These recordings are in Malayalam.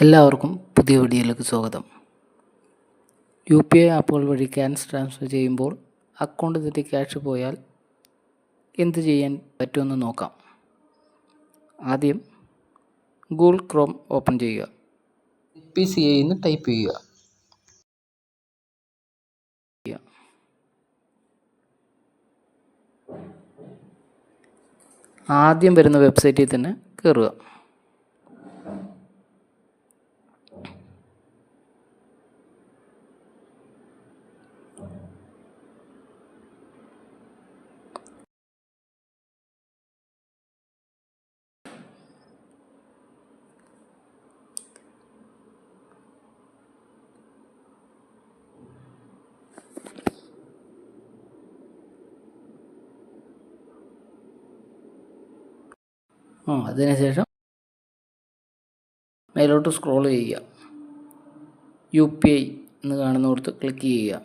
എല്ലാവർക്കും പുതിയ വീഡിയോയിലേക്ക് സ്വാഗതം. UPI ആപ്പുകൾ വഴി ക്യാഷ് ട്രാൻസ്ഫർ ചെയ്യുമ്പോൾ അക്കൗണ്ട് തെറ്റി ക്യാഷ് പോയാൽ എന്ത് ചെയ്യാൻ പറ്റുമെന്ന് നോക്കാം. ആദ്യം ഗൂഗിൾ ക്രോം ഓപ്പൺ ചെയ്യുക. PCI എന്ന് ടൈപ്പ് ചെയ്യുക. ആദ്യം വരുന്ന വെബ്സൈറ്റിൽ തന്നെ കയറുക. അതിനുശേഷം മേലോട്ട് സ്ക്രോൾ ചെയ്യുക. UPI എന്ന് കാണുന്നിടത്ത് ക്ലിക്ക് ചെയ്യുക.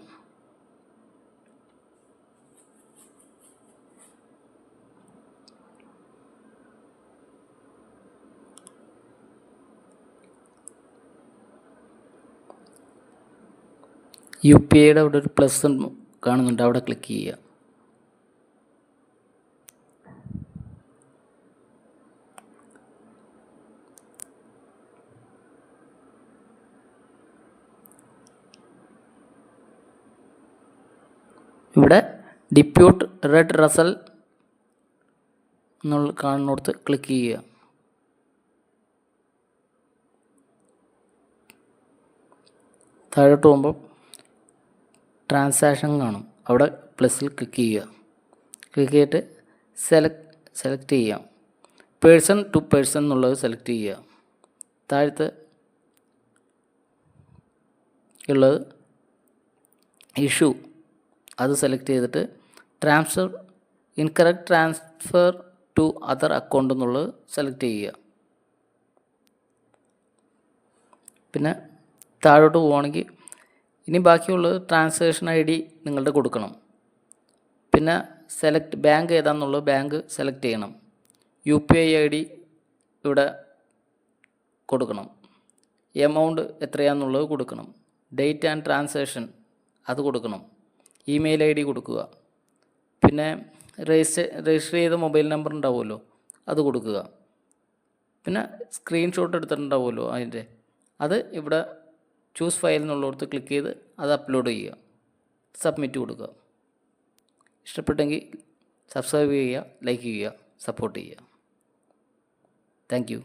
UPIയുടെ അവിടെ ഒരു പ്ലസ് കാണുന്നുണ്ട്, അവിടെ ക്ലിക്ക് ചെയ്യുക. ഇവിടെ ഡിപ്യൂട്ട് റെഡ് റസൽ എന്നുള്ള കാണുന്നിടത്ത് ക്ലിക്ക് ചെയ്യുക. താഴോട്ട് പോകുമ്പോൾ ട്രാൻസാക്ഷൻ കാണും, അവിടെ പ്ലസ്സിൽ ക്ലിക്ക് ചെയ്യുക. ക്ലിക്ക് ചെയ്തിട്ട് സെലക്ട് ചെയ്യാം. പേഴ്സൺ ടു പേഴ്സൺ എന്നുള്ളത് സെലക്ട് ചെയ്യുക. താഴത്ത് ഉള്ളത് ഇഷ്യൂ അത് സെലക്ട് ചെയ്തിട്ട് incorrect transfer to other account എന്നുള്ളത് സെലക്ട് ചെയ്യുക. പിന്നെ താഴോട്ട് പോവുകയാണെങ്കിൽ ഇനി ബാക്കിയുള്ളത് ട്രാൻസാക്ഷൻ ID നിങ്ങളുടെ കൊടുക്കണം. പിന്നെ ബാങ്ക് ഏതാണെന്നുള്ളത് ബാങ്ക് സെലക്ട് ചെയ്യണം. UPI ID ഇവിടെ കൊടുക്കണം. എമൗണ്ട് എത്രയാണെന്നുള്ളത് കൊടുക്കണം. ഡേറ്റ് ആൻഡ് ട്രാൻസാക്ഷൻ അത് കൊടുക്കണം. ഇമെയിൽ ID കൊടുക്കുക. പിന്നെ രജിസ്റ്റർ ചെയ്ത മൊബൈൽ നമ്പർ ഉണ്ടാവുമല്ലോ, അത് കൊടുക്കുക. പിന്നെ സ്ക്രീൻഷോട്ട് എടുത്തിട്ടുണ്ടാവുമല്ലോ അതിൻ്റെ, അത് ഇവിടെ ചൂസ് ഫയൽ എന്നുള്ളിടത്ത് ക്ലിക്ക് ചെയ്ത് അത് അപ്ലോഡ് ചെയ്യുക. സബ്മിറ്റ് കൊടുക്കുക. ഇഷ്ടപ്പെട്ടെങ്കിൽ സബ്സ്ക്രൈബ് ചെയ്യുക, ലൈക്ക് ചെയ്യുക, സപ്പോർട്ട് ചെയ്യുക. Thank you.